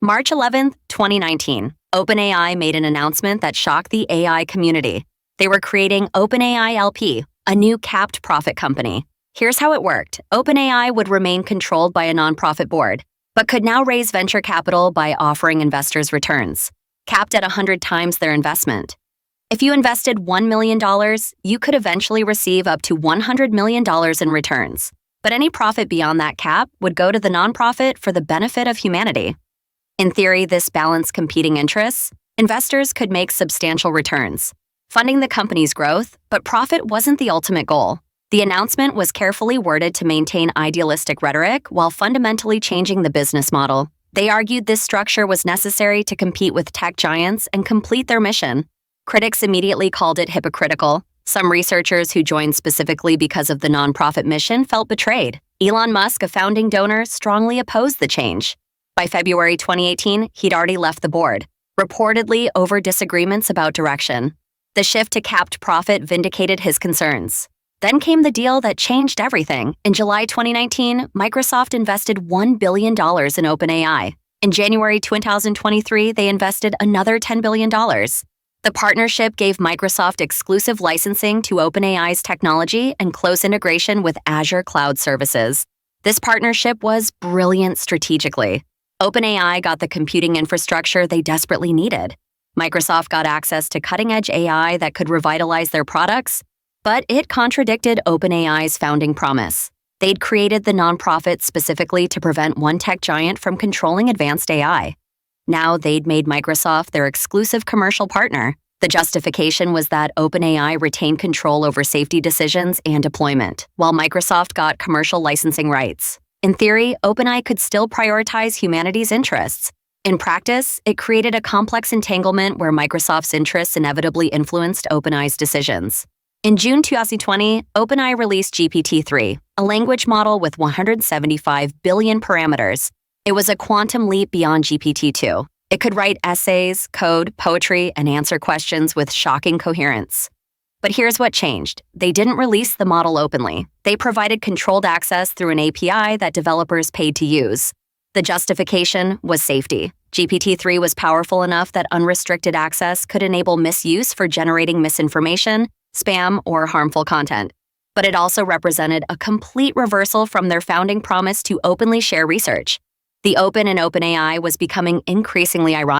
March 11, 2019, OpenAI made an announcement that shocked the AI community. They were creating OpenAI LP, a new capped profit company. Here's how it worked. OpenAI would remain controlled by a nonprofit board, but could now raise venture capital by offering investors returns, capped at 100 times their investment. If you invested $1 million, you could eventually receive up to $100 million in returns. But any profit beyond that cap would go to the nonprofit for the benefit of humanity. In theory, this balanced competing interests. Investors could make substantial returns, funding the company's growth, but profit wasn't the ultimate goal. The announcement was carefully worded to maintain idealistic rhetoric while fundamentally changing the business model. They argued this structure was necessary to compete with tech giants and complete their mission. Critics immediately called it hypocritical. Some researchers who joined specifically because of the nonprofit mission felt betrayed. Elon Musk, a founding donor, strongly opposed the change. By February 2018, he'd already left the board, reportedly over disagreements about direction. The shift to capped profit vindicated his concerns. Then came the deal that changed everything. In July 2019, Microsoft invested $1 billion in OpenAI. In January 2023, they invested another $10 billion. The partnership gave Microsoft exclusive licensing to OpenAI's technology and close integration with Azure cloud services. This partnership was brilliant strategically. OpenAI got the computing infrastructure they desperately needed. Microsoft got access to cutting-edge AI that could revitalize their products, but it contradicted OpenAI's founding promise. They'd created the nonprofit specifically to prevent one tech giant from controlling advanced AI. Now they'd made Microsoft their exclusive commercial partner. The justification was that OpenAI retained control over safety decisions and deployment, while Microsoft got commercial licensing rights. In theory, OpenAI could still prioritize humanity's interests. In practice, it created a complex entanglement where Microsoft's interests inevitably influenced OpenAI's decisions. In June 2020, OpenAI released GPT-3, a language model with 175 billion parameters. It was a quantum leap beyond GPT-2. It could write essays, code, poetry, and answer questions with shocking coherence. But here's what changed. They didn't release the model openly. They provided controlled access through an API that developers paid to use. The justification was safety. GPT-3 was powerful enough that unrestricted access could enable misuse for generating misinformation, spam, or harmful content. But it also represented a complete reversal from their founding promise to openly share research. The open in OpenAI was becoming increasingly ironic.